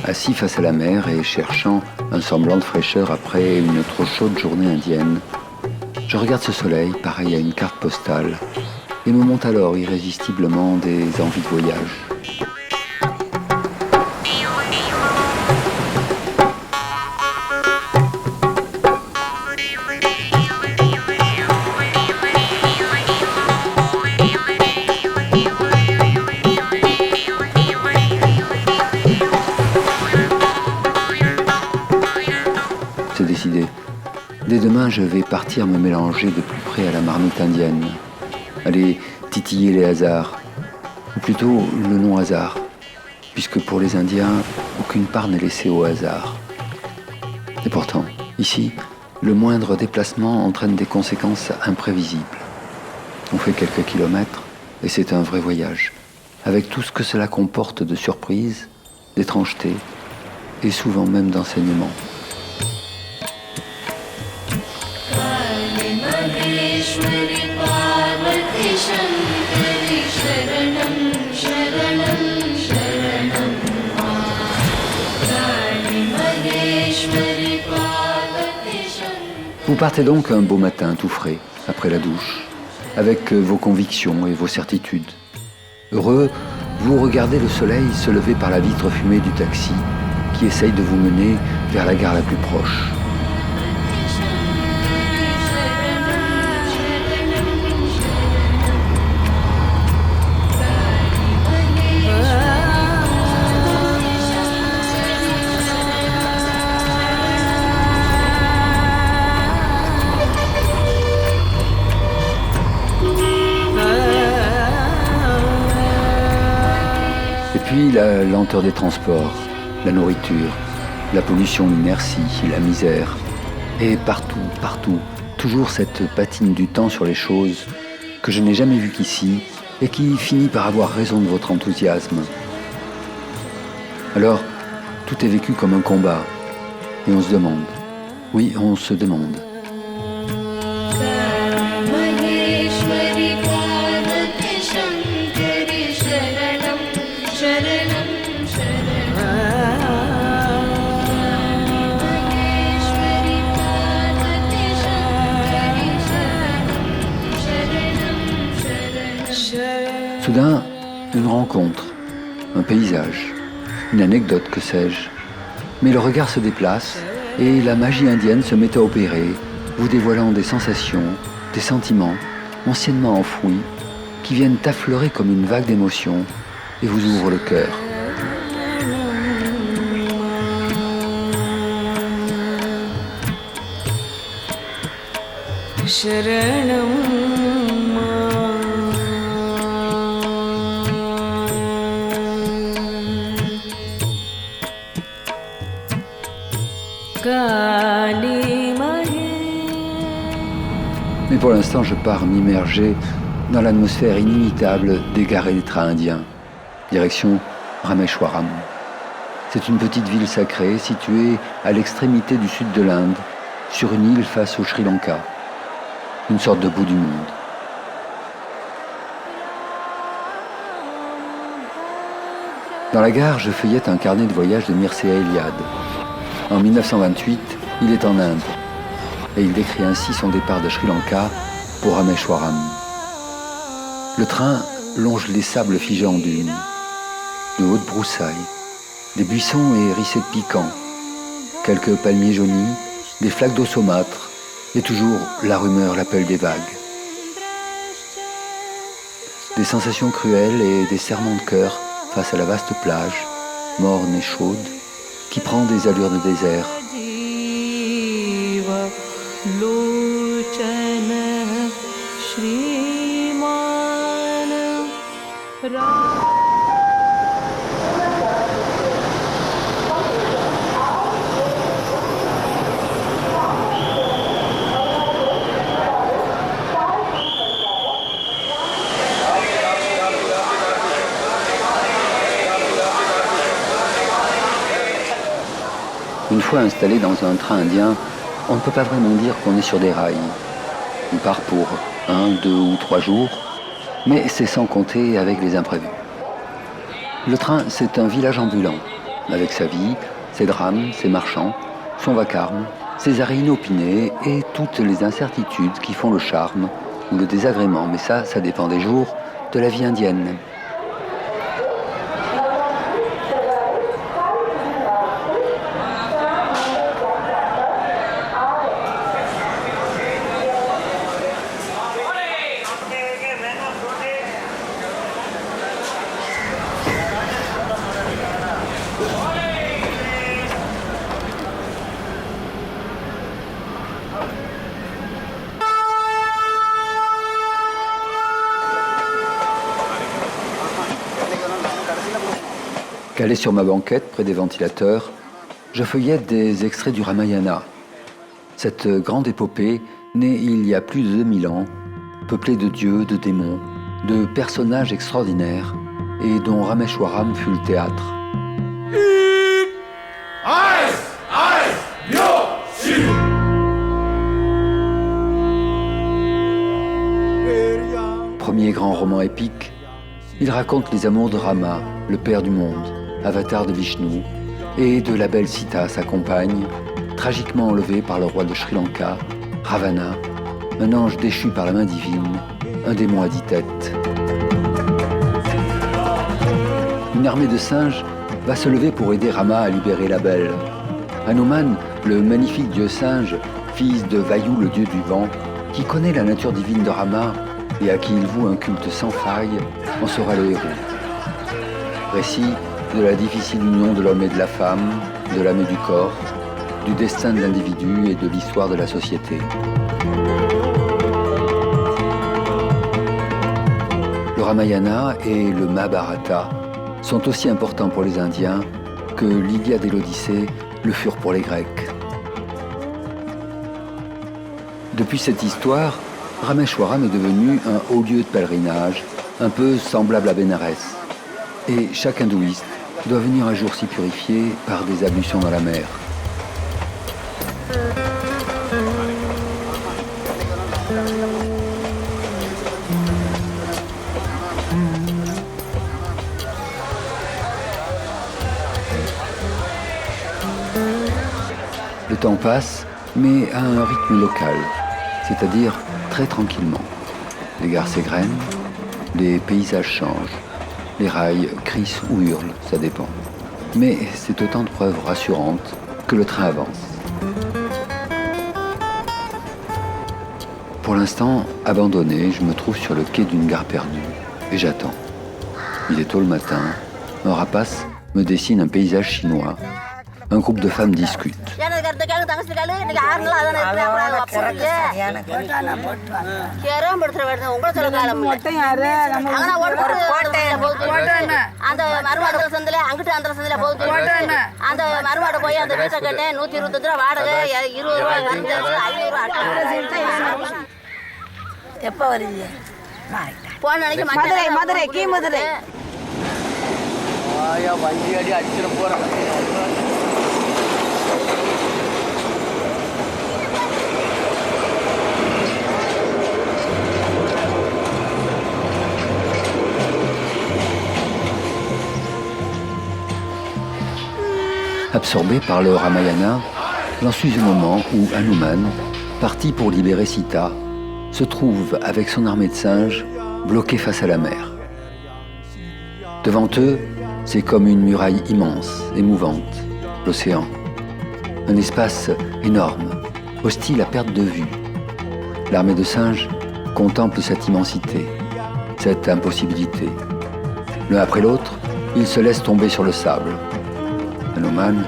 assis face à la mer et cherchant un semblant de fraîcheur après une trop chaude journée indienne. Je regarde ce soleil, pareil à une carte postale, et me montent alors irrésistiblement des envies de voyage. C'est décidé. Dès demain, je vais partir me mélanger de plus près à la marmite indienne. Aller titiller les hasards, ou plutôt le non-hasard, puisque pour les Indiens, aucune part n'est laissée au hasard. Et pourtant, ici, le moindre déplacement entraîne des conséquences imprévisibles. On fait quelques kilomètres, et c'est un vrai voyage, avec tout ce que cela comporte de surprises, d'étrangetés, et souvent même d'enseignements. Vous partez donc un beau matin tout frais, après la douche, avec vos convictions et vos certitudes. Heureux, vous regardez le soleil se lever par la vitre fumée du taxi qui essaye de vous mener vers la gare la plus proche. Puis la lenteur des transports, la nourriture, la pollution, l'inertie, la misère. Et partout, toujours cette patine du temps sur les choses que je n'ai jamais vues qu'ici et qui finit par avoir raison de votre enthousiasme. Alors, tout est vécu comme un combat. Et on se demande. Oui, on se demande. Soudain, une rencontre, un paysage, une anecdote, que sais-je. Mais le regard se déplace et la magie indienne se met à opérer, vous dévoilant des sensations, des sentiments, anciennement enfouis, qui viennent affleurer comme une vague d'émotions et vous ouvrent le cœur. Mais pour l'instant, je pars m'immerger dans l'atmosphère inimitable des gares et des trains indiens. Direction Rameshwaram. C'est une petite ville sacrée située à l'extrémité du sud de l'Inde, sur une île face au Sri Lanka. Une sorte de bout du monde. Dans la gare, je feuillette un carnet de voyage de Mircea Eliade. En 1928, il est en Inde et il décrit ainsi son départ de Sri Lanka pour Rameshwaram. Le train longe les sables figés en dunes, de hautes broussailles, des buissons hérissés de piquants, quelques palmiers jaunis, des flaques d'eau saumâtre et toujours la rumeur, l'appel des vagues. Des sensations cruelles et des serrements de cœur face à la vaste plage, morne et chaude, qui prend des allures de désert. Une fois installé dans un train indien, on ne peut pas vraiment dire qu'on est sur des rails. On part pour 1, 2 ou 3 jours, mais c'est sans compter avec les imprévus. Le train, c'est un village ambulant, avec sa vie, ses drames, ses marchands, son vacarme, ses arrêts inopinés et toutes les incertitudes qui font le charme ou le désagrément, mais ça dépend des jours, de la vie indienne. Calé sur ma banquette près des ventilateurs, je feuillette des extraits du Ramayana. Cette grande épopée, née il y a plus de 2000 ans, peuplée de dieux, de démons, de personnages extraordinaires, et dont Rameshwaram fut le théâtre. Premier grand roman épique, il raconte les amours de Rama, le père du monde, avatar de Vishnu, et de la belle Sita, sa compagne, tragiquement enlevée par le roi de Sri Lanka, Ravana, un ange déchu par la main divine, un démon à 10 têtes. Une armée de singes va se lever pour aider Rama à libérer la belle. Hanuman, le magnifique dieu singe, fils de Vayu, le dieu du vent, qui connaît la nature divine de Rama et à qui il voue un culte sans faille, en sera le héros. Récit de la difficile union de l'homme et de la femme, de l'âme et du corps, du destin de l'individu et de l'histoire de la société. Le Ramayana et le Mahabharata sont aussi importants pour les Indiens que l'Iliade et l'Odyssée le furent pour les Grecs. Depuis cette histoire, Rameshwaram est devenu un haut lieu de pèlerinage, un peu semblable à Bénarès. Et chaque hindouiste doit venir un jour s'y purifier par des ablutions dans la mer. Le temps passe, mais à un rythme local, c'est-à-dire très tranquillement. Les gares s'égrènent, les paysages changent, les rails crissent ou hurlent, ça dépend. Mais c'est autant de preuves rassurantes que le train avance. Pour l'instant, abandonné, je me trouve sur le quai d'une gare perdue et j'attends. Il est tôt le matin, un rapace me dessine un paysage chinois. Un groupe de femmes discute. Absorbé par le Ramayana, j'en suis au moment où Hanuman, parti pour libérer Sita, se trouve avec son armée de singes bloqué face à la mer. Devant eux, c'est comme une muraille immense, émouvante, l'océan. Un espace énorme, hostile à perte de vue. L'armée de singes contemple cette immensité, cette impossibilité. L'un après l'autre, ils se laissent tomber sur le sable. Hanuman,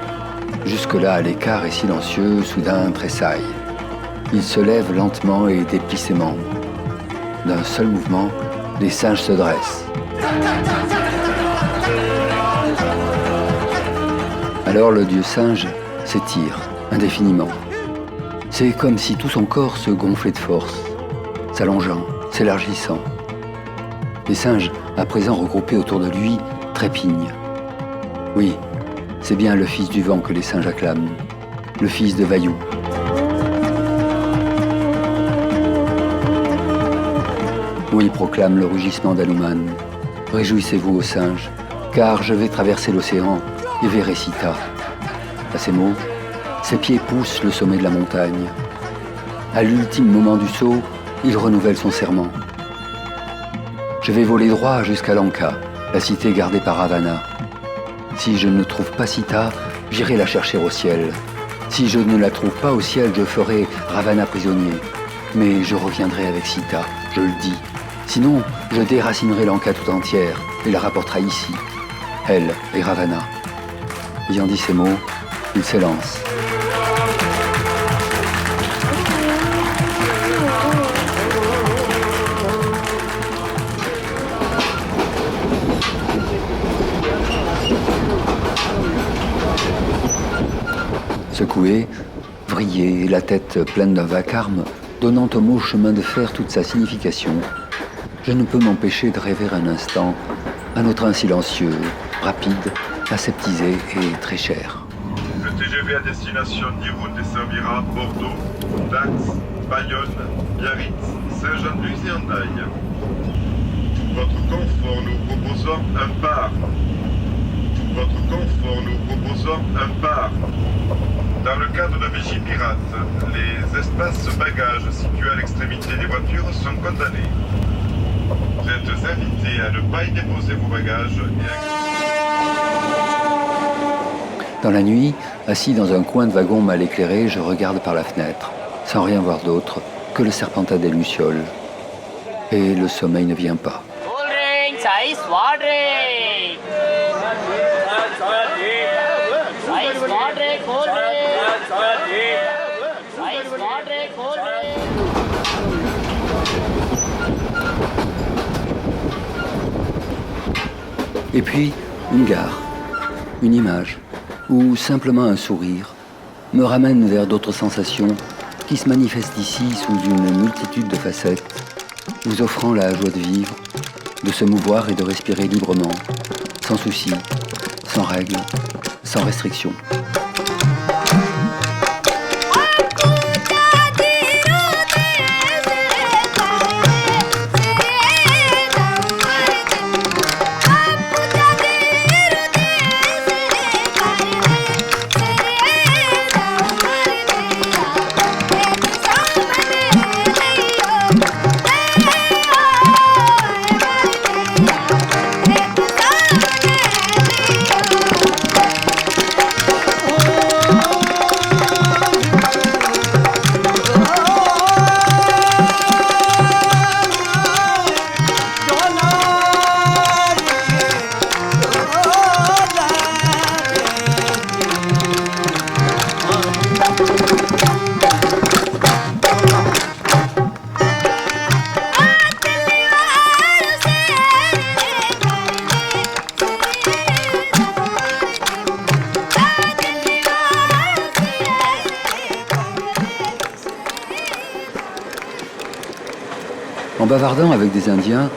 jusque-là à l'écart et silencieux, soudain tressaille. Il se lève lentement et déplie ses membres. D'un seul mouvement, les singes se dressent. Alors le dieu singe s'étire indéfiniment. C'est comme si tout son corps se gonflait de force, s'allongeant, s'élargissant. Les singes, à présent regroupés autour de lui, trépignent. Oui, c'est bien le fils du vent que les singes acclament, le fils de Vayu. Oui, proclame le rugissement d'Hanuman. Réjouissez-vous, ô singes, car je vais traverser l'océan et verrai Sita. À ces mots, ses pieds poussent le sommet de la montagne. À l'ultime moment du saut, il renouvelle son serment. Je vais voler droit jusqu'à Lanka, la cité gardée par Ravana. Si je ne trouve pas Sita, j'irai la chercher au ciel. Si je ne la trouve pas au ciel, je ferai Ravana prisonnier. Mais je reviendrai avec Sita, je le dis. Sinon, je déracinerai Lanka tout entière et la rapporterai ici, elle et Ravana. Ayant dit ces mots, il s'élance. Secoué, vrillé, la tête pleine d'un vacarme, donnant au mot chemin de fer toute sa signification, je ne peux m'empêcher de rêver un instant un autre train silencieux, rapide, aseptisé et très cher. Le TGV à destination d'Irun desservira Bordeaux, Dax, Bayonne, Biarritz, Saint-Jean-de-Luz et Hendaye. Votre confort, nous proposons un bar. Votre confort, nous proposons un bar. Dans le cadre de Vigipirate, les espaces bagages situés à l'extrémité des voitures sont condamnés. Vous êtes invités à ne pas y déposer vos bagages et à... Dans la nuit, assis dans un coin de wagon mal éclairé, je regarde par la fenêtre, sans rien voir d'autre que le serpentin des lucioles. Et le sommeil ne vient pas. Et puis, une gare, une image, ou simplement un sourire, me ramène vers d'autres sensations qui se manifestent ici sous une multitude de facettes, vous offrant la joie de vivre, de se mouvoir et de respirer librement, sans souci, sans règles, sans restrictions. En bavardant avec des Indiens,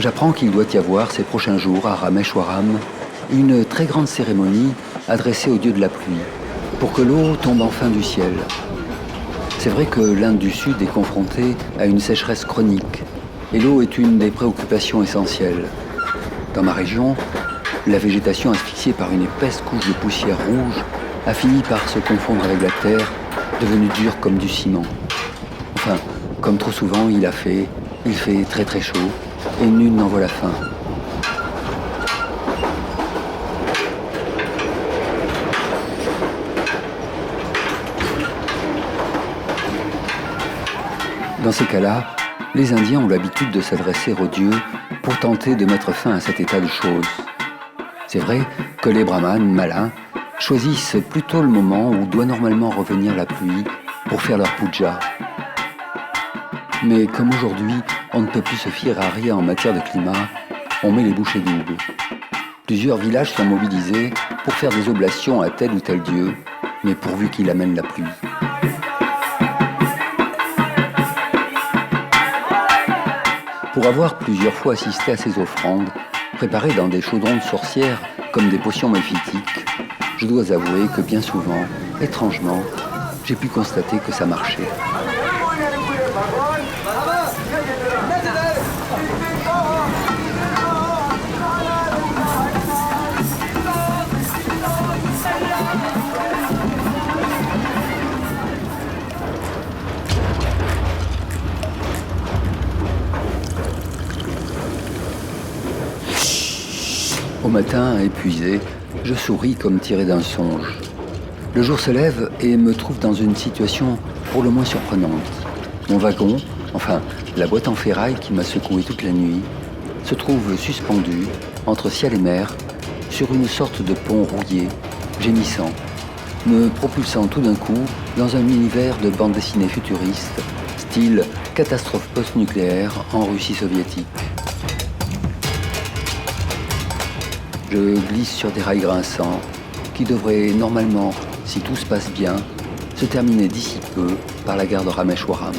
j'apprends qu'il doit y avoir ces prochains jours à Rameshwaram une très grande cérémonie adressée au dieu de la pluie, pour que l'eau tombe enfin du ciel. C'est vrai que l'Inde du Sud est confrontée à une sécheresse chronique, et l'eau est une des préoccupations essentielles. Dans ma région, la végétation asphyxiée par une épaisse couche de poussière rouge a fini par se confondre avec la terre, devenue dure comme du ciment. Enfin, comme trop souvent, il fait très très chaud, et nul n'en voit la fin. Dans ces cas-là, les Indiens ont l'habitude de s'adresser aux dieux pour tenter de mettre fin à cet état de choses. C'est vrai que les brahmanes malins choisissent plutôt le moment où doit normalement revenir la pluie pour faire leur puja. Mais comme aujourd'hui, on ne peut plus se fier à rien en matière de climat, on met les bouchées doubles. Plusieurs villages sont mobilisés pour faire des oblations à tel ou tel dieu, mais pourvu qu'il amène la pluie. Pour avoir plusieurs fois assisté à ces offrandes, préparées dans des chaudrons de sorcières comme des potions méphitiques, je dois avouer que bien souvent, étrangement, j'ai pu constater que ça marchait. matin, épuisé, je souris comme tiré d'un songe. Le jour se lève et me trouve dans une situation pour le moins surprenante. Mon wagon, enfin la boîte en ferraille qui m'a secoué toute la nuit, se trouve suspendu entre ciel et mer sur une sorte de pont rouillé, gémissant, me propulsant tout d'un coup dans un univers de bande dessinée futuriste, style catastrophe post-nucléaire en Russie soviétique. Je glisse sur des rails grinçants qui devraient normalement, si tout se passe bien, se terminer d'ici peu par la gare de Rameshwaram.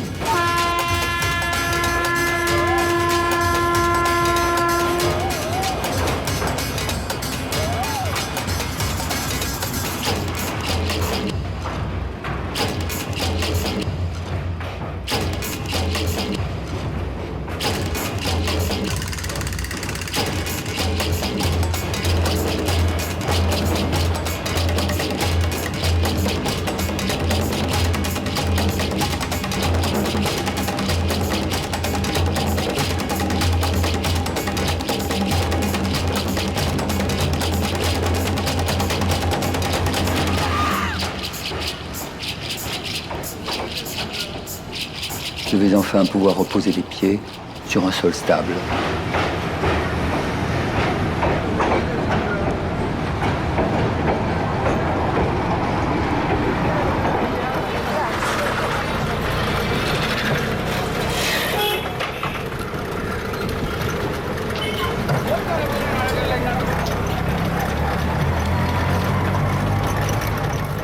Je vais enfin pouvoir reposer les pieds sur un sol stable.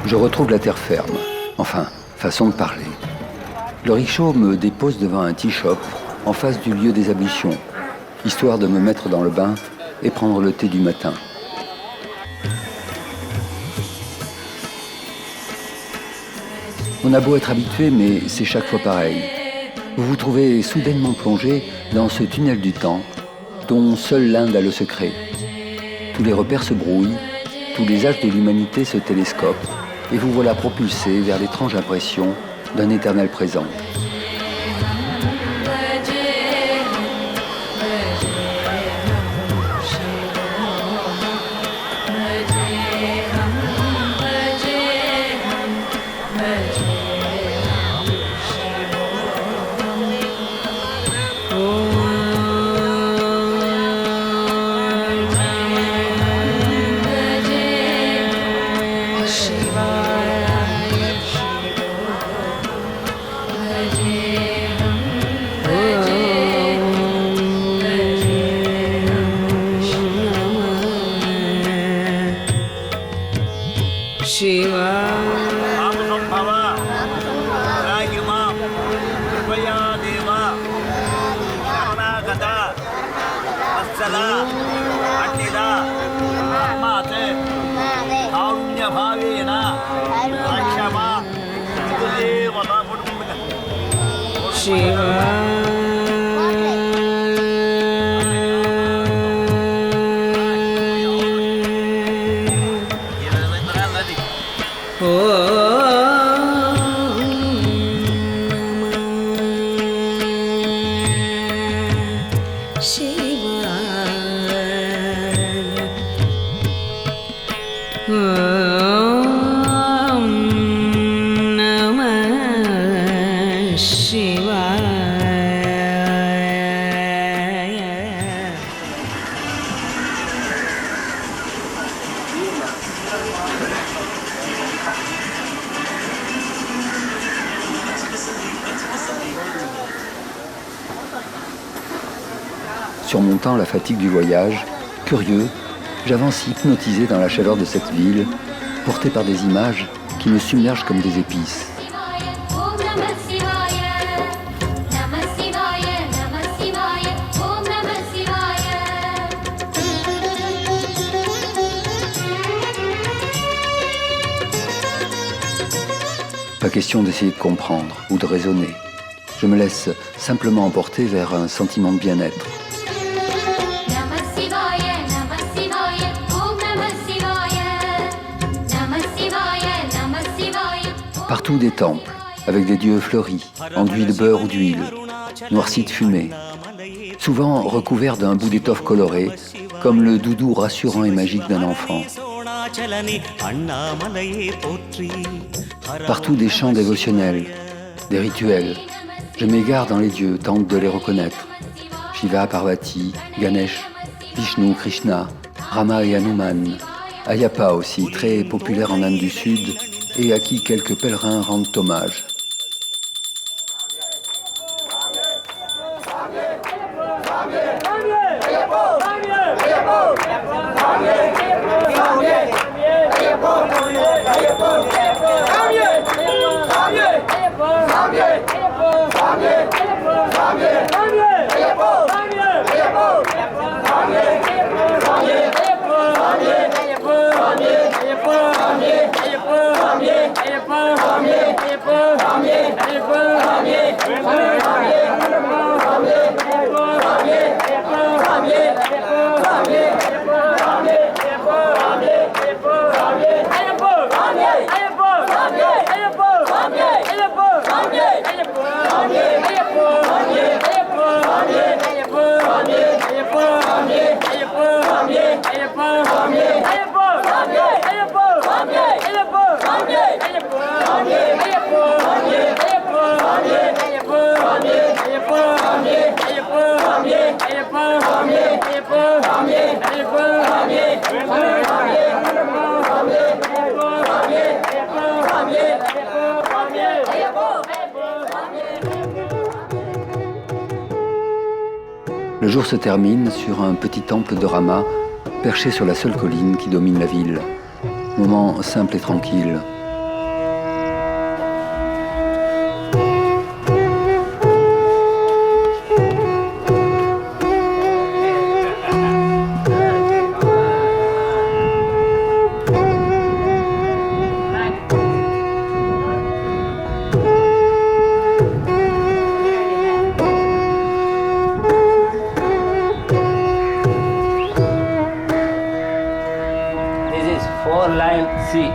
Je retrouve la terre ferme, enfin, façon de parler. Le rickshaw me dépose devant un tea shop en face du lieu des ablutions, histoire de me mettre dans le bain et prendre le thé du matin. On a beau être habitué, mais c'est chaque fois pareil. Vous vous trouvez soudainement plongé dans ce tunnel du temps dont seule l'Inde a le secret. Tous les repères se brouillent, tous les âges de l'humanité se télescopent et vous voilà propulsé vers l'étrange impression d'un éternel présent. Surmontant la fatigue du voyage, curieux, j'avance hypnotisé dans la chaleur de cette ville, porté par des images qui me submergent comme des épices. Pas question d'essayer de comprendre ou de raisonner. Je me laisse simplement emporter vers un sentiment de bien-être. Partout des temples, avec des dieux fleuris, enduits de beurre ou d'huile, noircis de fumée, souvent recouverts d'un bout d'étoffe colorée, comme le doudou rassurant et magique d'un enfant. Partout des chants dévotionnels, des rituels. Je m'égare dans les dieux, tente de les reconnaître. Shiva, Parvati, Ganesh, Vishnu, Krishna, Rama et Hanuman. Ayappa aussi, très populaire en Inde du Sud et à qui quelques pèlerins rendent hommage. Le jour se termine sur un petit temple de Rama, perché sur la seule colline qui domine la ville. Moment simple et tranquille. See.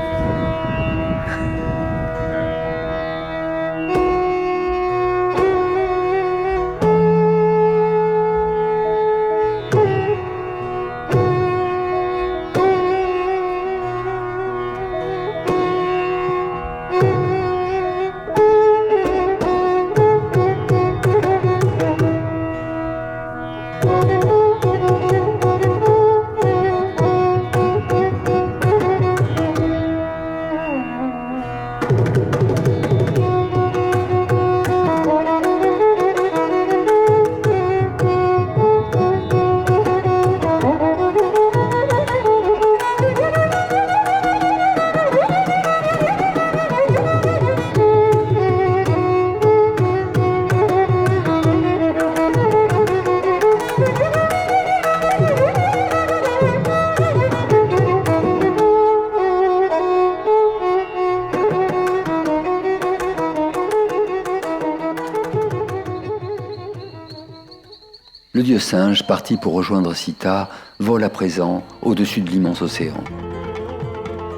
Le dieu singe, parti pour rejoindre Sita, vole à présent au-dessus de l'immense océan.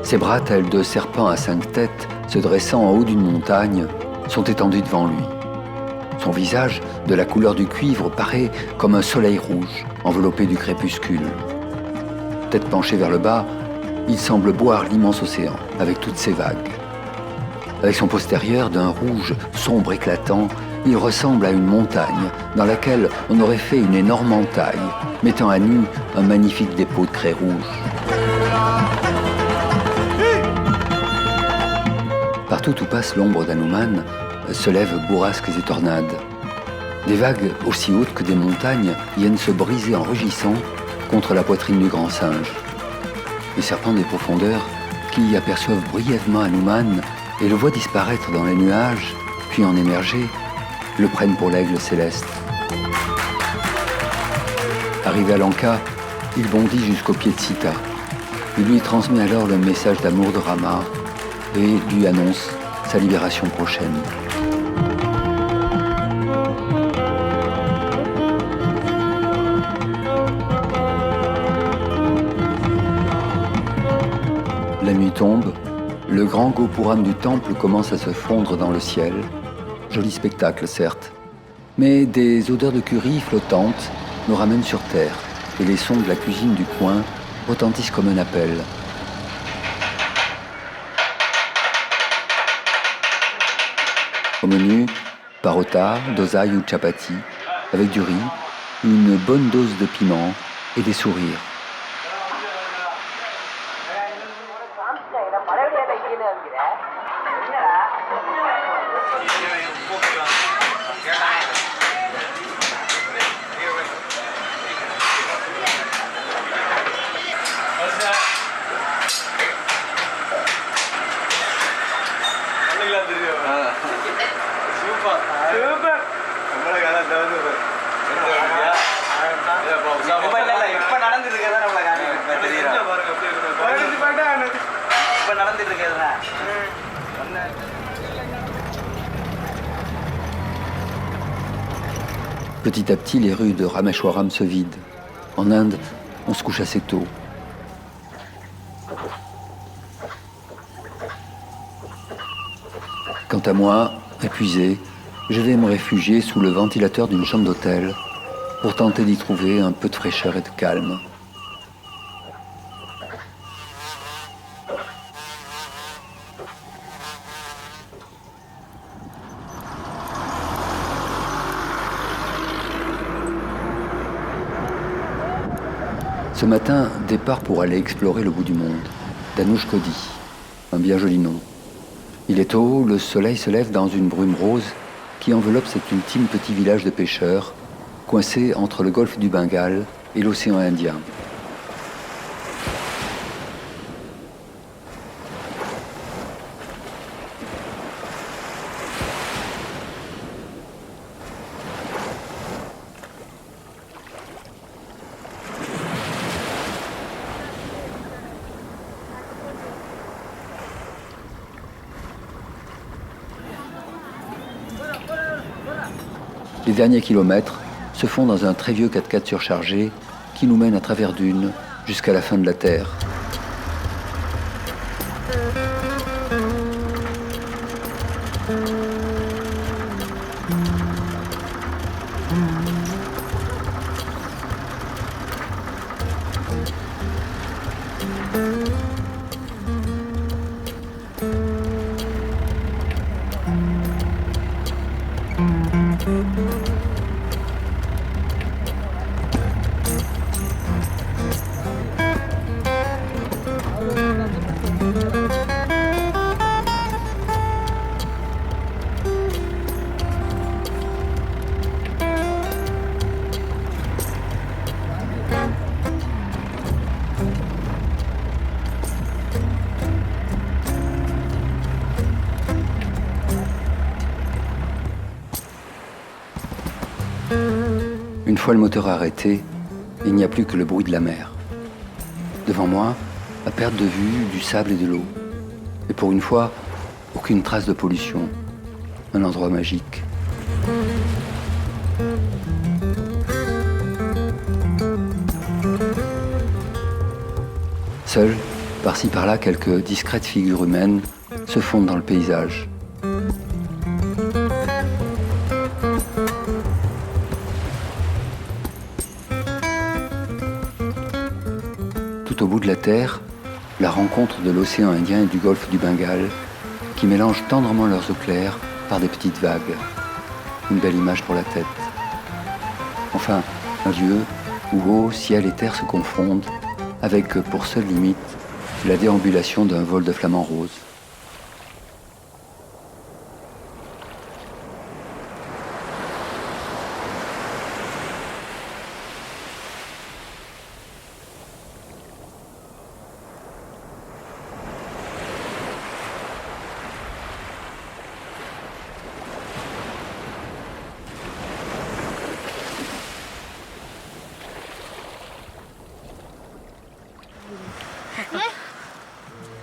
Ses bras, tels de serpents à 5 têtes, se dressant en haut d'une montagne, sont étendus devant lui. Son visage, de la couleur du cuivre, paraît comme un soleil rouge, enveloppé du crépuscule. Tête penchée vers le bas, il semble boire l'immense océan, avec toutes ses vagues. Avec son postérieur d'un rouge sombre éclatant, il ressemble à une montagne dans laquelle on aurait fait une énorme entaille, mettant à nu un magnifique dépôt de craie rouge. Partout où passe l'ombre d'Hanuman, se lèvent bourrasques et tornades. Des vagues aussi hautes que des montagnes viennent se briser en rugissant contre la poitrine du grand singe. Les serpents des profondeurs, qui y aperçoivent brièvement Hanuman et le voient disparaître dans les nuages, puis en émerger, le prennent pour l'aigle céleste. Arrivé à Lanka, il bondit jusqu'au pied de Sita. Il lui transmet alors le message d'amour de Rama et lui annonce sa libération prochaine. La nuit tombe, le grand Gopuram du temple commence à se fondre dans le ciel. Joli spectacle, certes, mais des odeurs de curry flottantes nous ramènent sur terre, et les sons de la cuisine du coin retentissent comme un appel. Au menu, parota, dosaï ou chapati, avec du riz, une bonne dose de piment et des sourires. Petit à petit, les rues de Rameshwaram se vident. En Inde, on se couche assez tôt. Quant à moi, épuisé, je vais me réfugier sous le ventilateur d'une chambre d'hôtel pour tenter d'y trouver un peu de fraîcheur et de calme. Ce matin, départ pour aller explorer le bout du monde, Danush Kodi, un bien joli nom. Il est tôt, le soleil se lève dans une brume rose qui enveloppe cet ultime petit village de pêcheurs, coincé entre le golfe du Bengale et l'océan Indien. Les derniers kilomètres se font dans un très vieux 4x4 surchargé qui nous mène à travers dunes jusqu'à la fin de la terre. Une fois le moteur arrêté, il n'y a plus que le bruit de la mer. Devant moi, à perte de vue, du sable et de l'eau. Et pour une fois, aucune trace de pollution. Un endroit magique. Seules, par-ci par-là, quelques discrètes figures humaines se fondent dans le paysage. Tout au bout de la terre, la rencontre de l'océan Indien et du golfe du Bengale qui mélangent tendrement leurs eaux claires par des petites vagues. Une belle image pour la tête. Enfin, un lieu où eau, ciel et terre se confondent avec pour seule limite la déambulation d'un vol de flamants roses.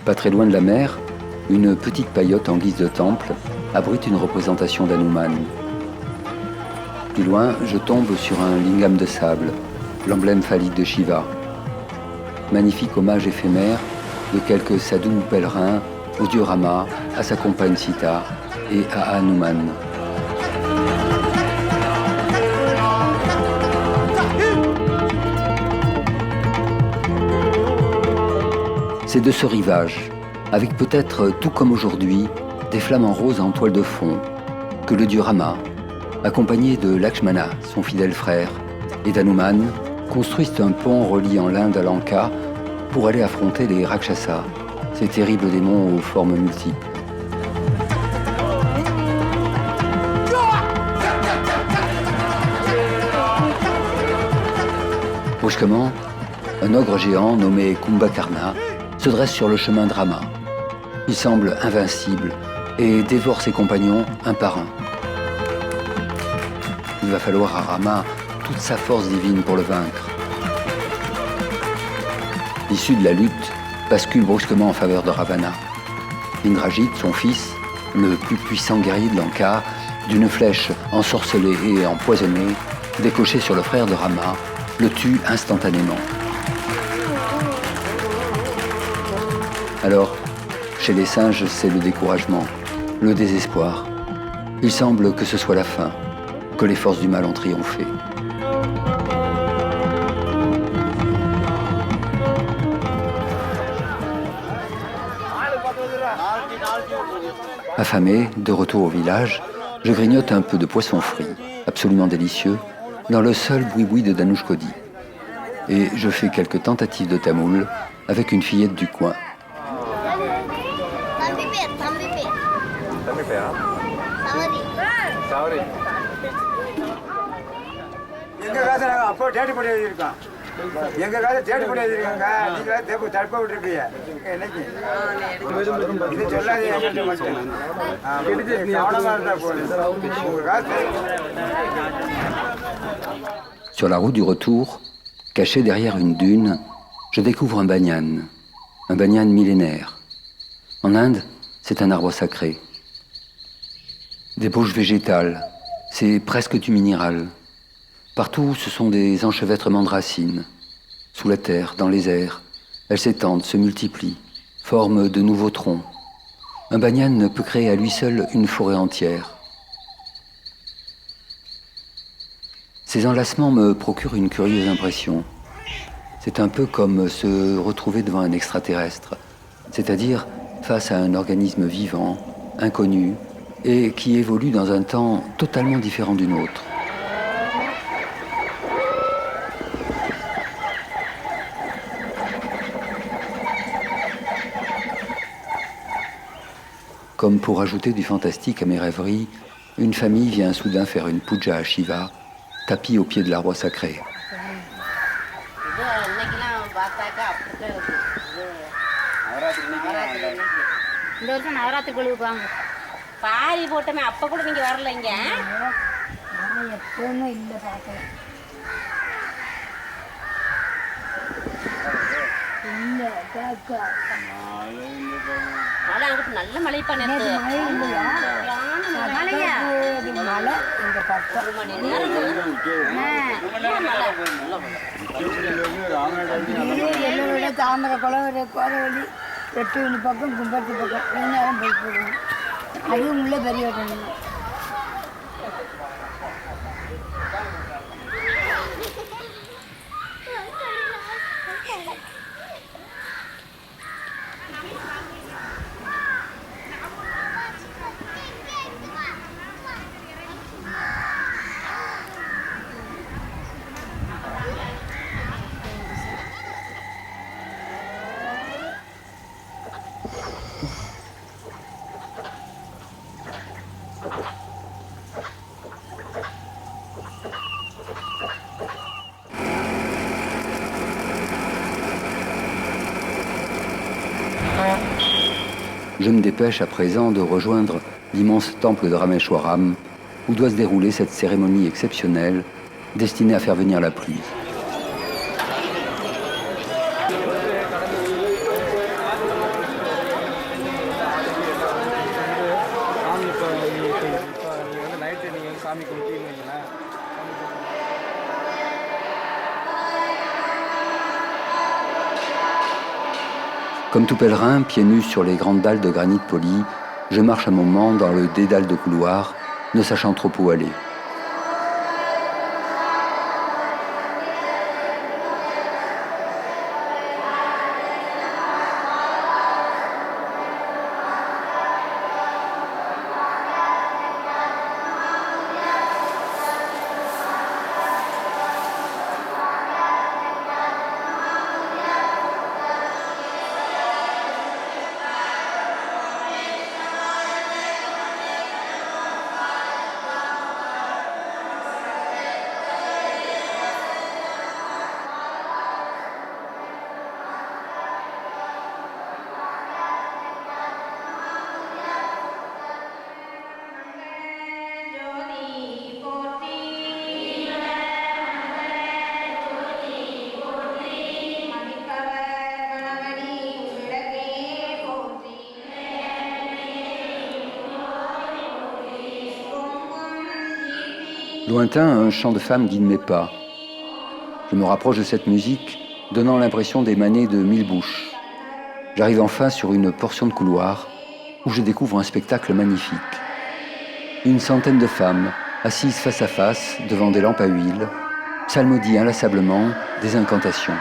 Pas très loin de la mer, une petite paillote en guise de temple abrite une représentation d'Hanuman. Plus loin, je tombe sur un lingam de sable, l'emblème phallique de Shiva. Magnifique hommage éphémère de quelques sadhus pèlerins au dieu Rama, à sa compagne Sita et à Hanuman. c'est de ce rivage, avec peut-être, tout comme aujourd'hui, des flamants roses en toile de fond, que le dieu Rama, accompagné de Lakshmana, son fidèle frère, et d'Hanuman, construisent un pont reliant l'Inde à Lanka pour aller affronter les Rakshasas, ces terribles démons aux formes multiples. Brusquement, un ogre géant nommé Kumbhakarna se dresse sur le chemin de Rama. Il semble invincible et dévore ses compagnons un par un. Il va falloir à Rama toute sa force divine pour le vaincre. L'issue de la lutte bascule brusquement en faveur de Ravana. Indrajit, son fils, le plus puissant guerrier de Lanka, d'une flèche ensorcelée et empoisonnée, décochée sur le frère de Rama, le tue instantanément. Alors, chez les singes, c'est le découragement, le désespoir. Il semble que ce soit la fin, que les forces du mal ont triomphé. Affamé, de retour au village, je grignote un peu de poisson frit, absolument délicieux, dans le seul boui-boui de Danushkodi. Et je fais quelques tentatives de tamoul avec une fillette du coin. Sur la route du retour, caché derrière une dune, je découvre un banyan millénaire. En Inde, c'est un arbre sacré. Des bouches végétales, c'est presque du minéral. Partout, ce sont des enchevêtrements de racines. Sous la terre, dans les airs, elles s'étendent, se multiplient, forment de nouveaux troncs. Un banyan peut créer à lui seul une forêt entière. Ces enlacements me procurent une curieuse impression. C'est un peu comme se retrouver devant un extraterrestre, c'est-à-dire face à un organisme vivant, inconnu, et qui évolue dans un temps totalement différent du nôtre. Comme pour ajouter du fantastique à mes rêveries, une famille vient soudain faire une puja à Shiva, tapis au pied de l'arbre sacré. நல்ல மழை பண்ணது மழையா மழை இந்த பக்கம் தாமரை குளம் கோரவழி எட்டு பக்கம் கும்பத்து பக்கம் நேரம் போய் போடுவோம் அதுவும் உள்ள பெரிய வேட்டணும் Je me dépêche à présent de rejoindre l'immense temple de Rameshwaram, où doit se dérouler cette cérémonie exceptionnelle destinée à faire venir la pluie. Comme tout pèlerin, pieds nus sur les grandes dalles de granit poli, je marche un moment dans le dédale de couloirs, ne sachant trop où aller. Lointain, un chant de femme guide mes pas. Je me rapproche de cette musique, donnant l'impression d'émaner de 1000 bouches. J'arrive enfin sur une portion de couloir où je découvre un spectacle magnifique. Une centaine de femmes, assises face à face devant des lampes à huile, psalmodient inlassablement des incantations.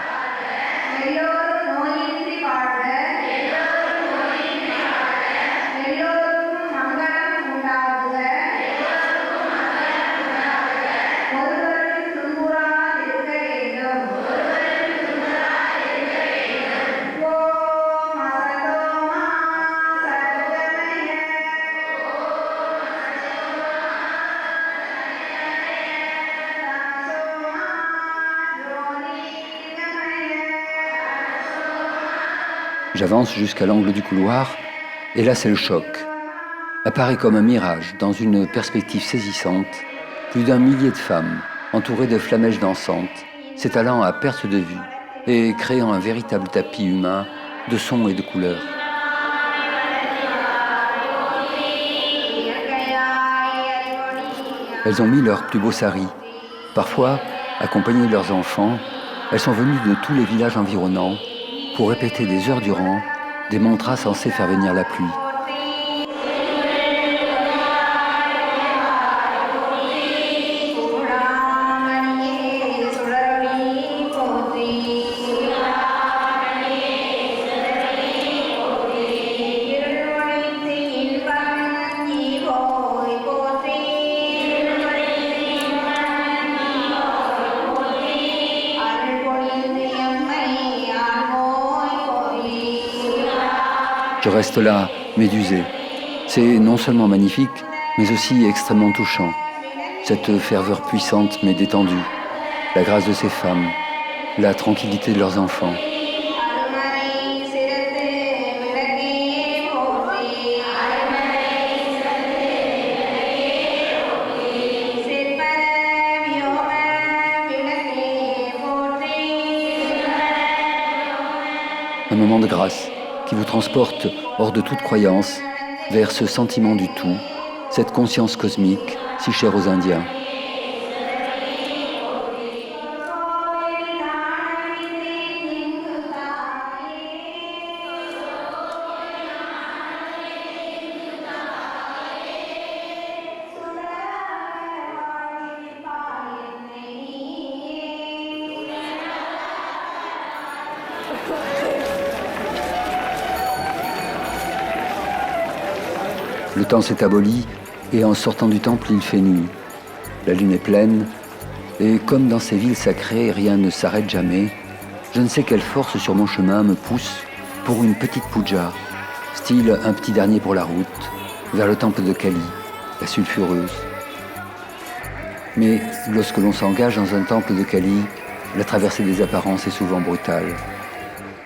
J'avance jusqu'à l'angle du couloir, et là c'est le choc. Apparaît comme un mirage, dans une perspective saisissante, plus d'1 millier de femmes, entourées de flamèches dansantes, s'étalant à perte de vue, et créant un véritable tapis humain de sons et de couleurs. Elles ont mis leurs plus beaux saris. Parfois, accompagnées de leurs enfants, elles sont venues de tous les villages environnants pour répéter des heures durant des mantras censés faire venir la pluie. Je reste là, médusé. C'est non seulement magnifique, mais aussi extrêmement touchant. Cette ferveur puissante mais détendue, la grâce de ces femmes, la tranquillité de leurs enfants. Un moment de grâce qui vous transporte hors de toute croyance vers ce sentiment du tout, cette conscience cosmique si chère aux Indiens. Le temps s'est aboli et en sortant du temple, il fait nuit. La lune est pleine et comme dans ces villes sacrées, rien ne s'arrête jamais, je ne sais quelle force sur mon chemin me pousse pour une petite puja, style un petit dernier pour la route, vers le temple de Kali, la sulfureuse. Mais lorsque l'on s'engage dans un temple de Kali, la traversée des apparences est souvent brutale.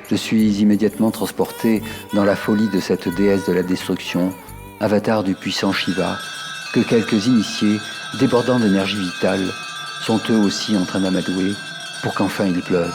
Je suis immédiatement transporté dans la folie de cette déesse de la destruction, avatar du puissant Shiva, que quelques initiés, débordant d'énergie vitale, sont eux aussi en train d'amadouer pour qu'enfin il pleuve.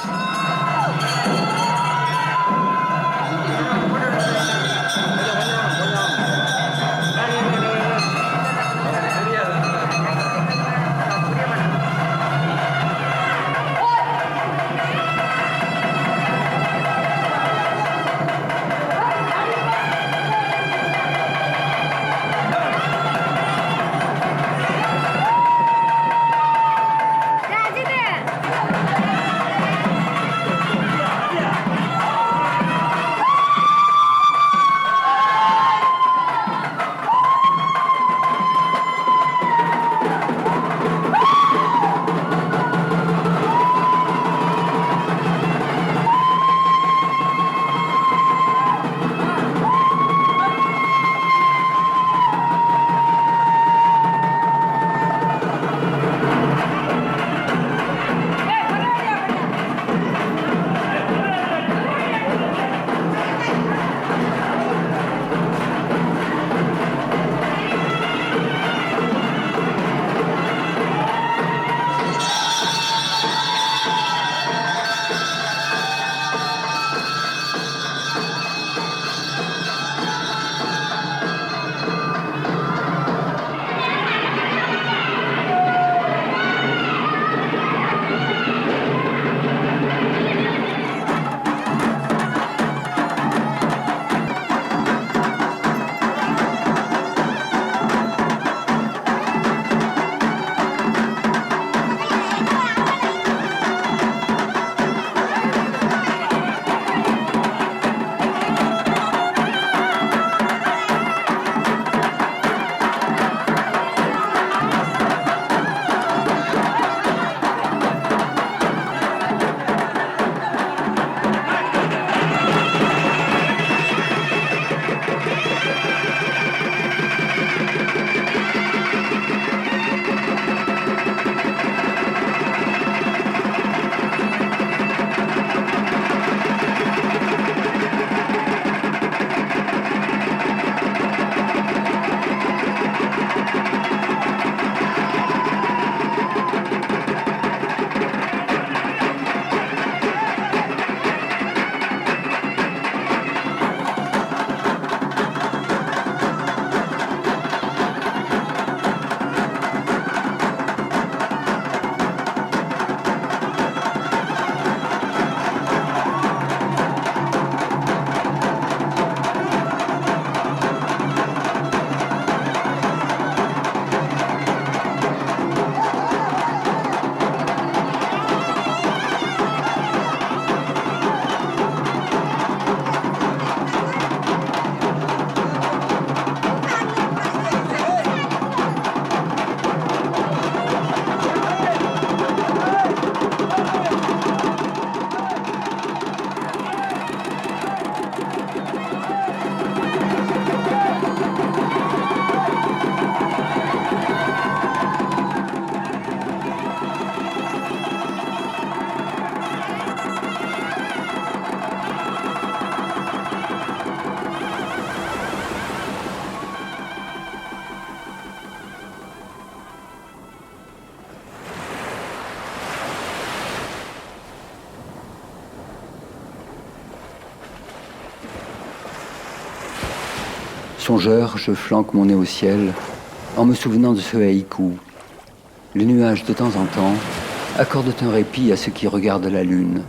Songeur, je flanque mon nez au ciel en me souvenant de ce haïku. Les nuages, de temps en temps, accordent un répit à ceux qui regardent la lune.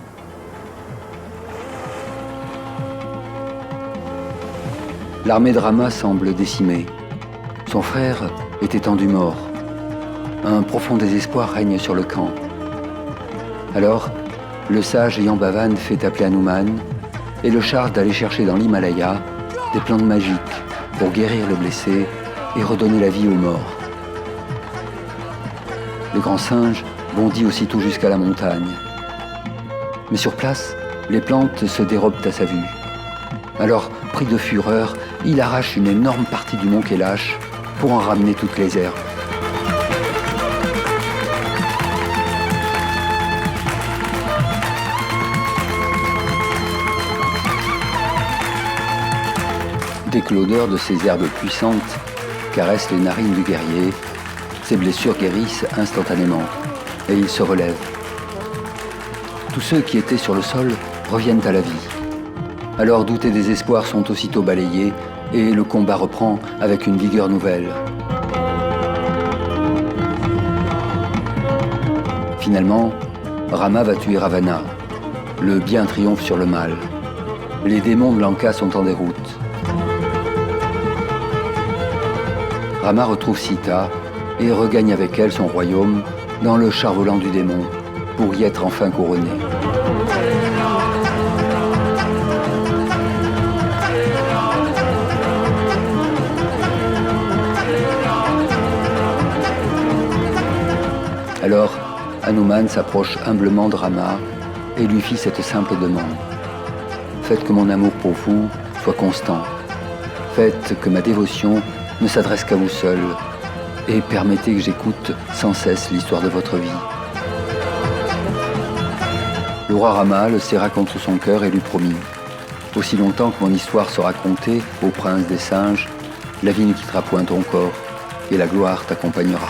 L'armée de Rama semble décimée. Son frère est étendu mort. Un profond désespoir règne sur le camp. Alors, le sage Yambavan fait appeler Hanuman et le charge d'aller chercher dans l'Himalaya des plantes magiques pour guérir le blessé et redonner la vie aux morts. Le grand singe bondit aussitôt jusqu'à la montagne. Mais sur place, les plantes se dérobent à sa vue. Alors, pris de fureur, il arrache une énorme partie du mont Kailash pour en ramener toutes les herbes. Dès que l'odeur de ces herbes puissantes caresse les narines du guerrier, ses blessures guérissent instantanément et il se relève. Tous ceux qui étaient sur le sol reviennent à la vie. Alors doute et désespoir sont aussitôt balayés et le combat reprend avec une vigueur nouvelle. Finalement, Rama va tuer Ravana. Le bien triomphe sur le mal. Les démons de Lanka sont en déroute. Rama retrouve Sita et regagne avec elle son royaume dans le char volant du démon pour y être enfin couronné. Alors, Hanuman s'approche humblement de Rama et lui fit cette simple demande. Faites que mon amour pour vous soit constant. Faites que ma dévotion ne s'adresse qu'à vous seul et permettez que j'écoute sans cesse l'histoire de votre vie. Le roi Rama le serra contre son cœur et lui promit: aussi longtemps que mon histoire sera contée au prince des singes, la vie ne quittera point ton corps et la gloire t'accompagnera.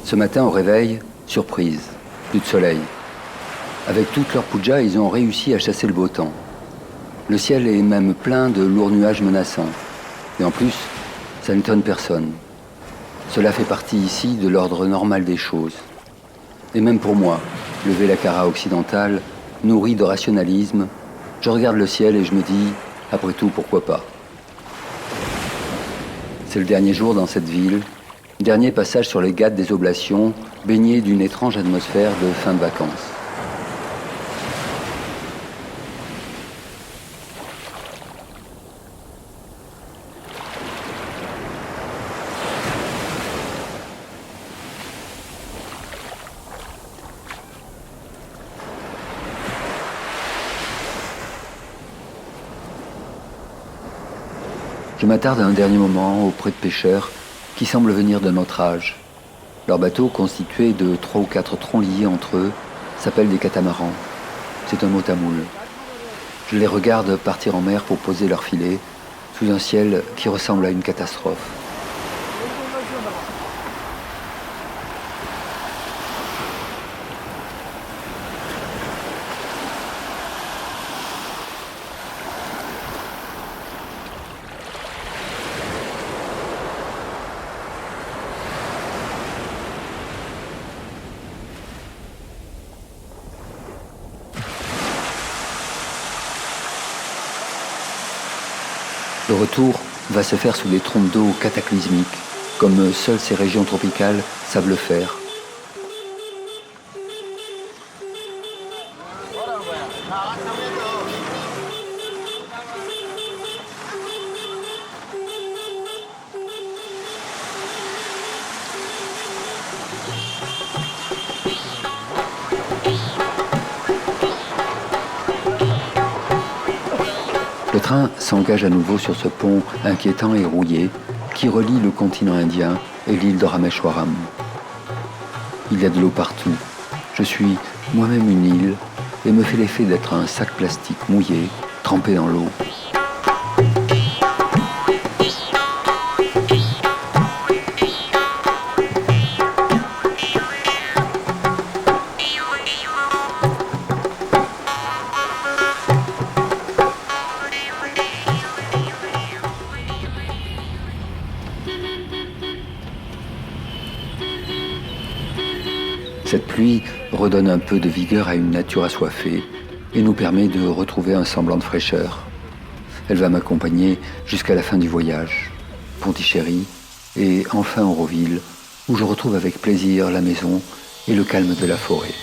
Ce matin au réveil, surprise, plus de soleil. Avec toute leur puja, ils ont réussi à chasser le beau temps. Le ciel est même plein de lourds nuages menaçants. Et en plus, ça n'étonne personne. Cela fait partie ici de l'ordre normal des choses. Et même pour moi, le Velakara occidental, nourri de rationalisme, je regarde le ciel et je me dis, après tout, pourquoi pas. C'est le dernier jour dans cette ville. Dernier passage sur les ghats des oblations, baigné d'une étrange atmosphère de fin de vacances. Je m'attarde un dernier moment auprès de pêcheurs qui semblent venir de notre âge. Leurs bateaux, constitués de 3 ou 4 troncs liés entre eux, s'appellent des catamarans. C'est un mot tamoul. Je les regarde partir en mer pour poser leurs filets, sous un ciel qui ressemble à une catastrophe. Le retour va se faire sous des trompes d'eau cataclysmiques, comme seules ces régions tropicales savent le faire. Le train s'engage à nouveau sur ce pont inquiétant et rouillé qui relie le continent indien et l'île de Rameshwaram. Il y a de l'eau partout. Je suis moi-même une île et me fait l'effet d'être un sac plastique mouillé trempé dans l'eau. Cette pluie redonne un peu de vigueur à une nature assoiffée et nous permet de retrouver un semblant de fraîcheur. Elle va m'accompagner jusqu'à la fin du voyage, Pontichéry et enfin Auroville, où je retrouve avec plaisir la maison et le calme de la forêt.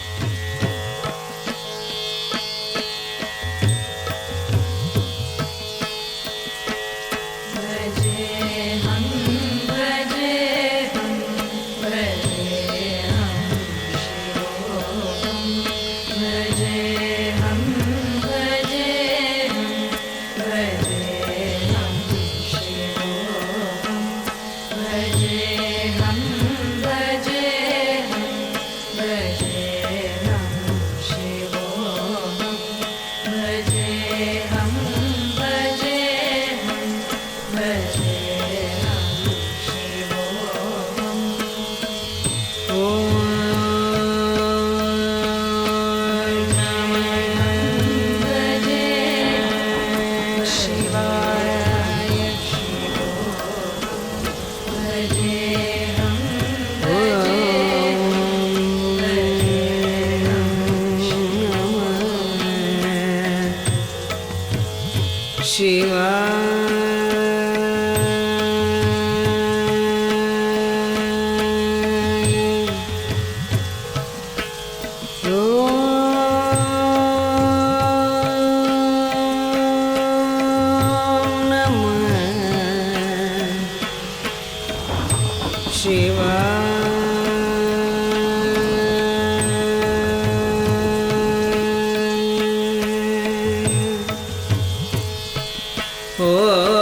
Oh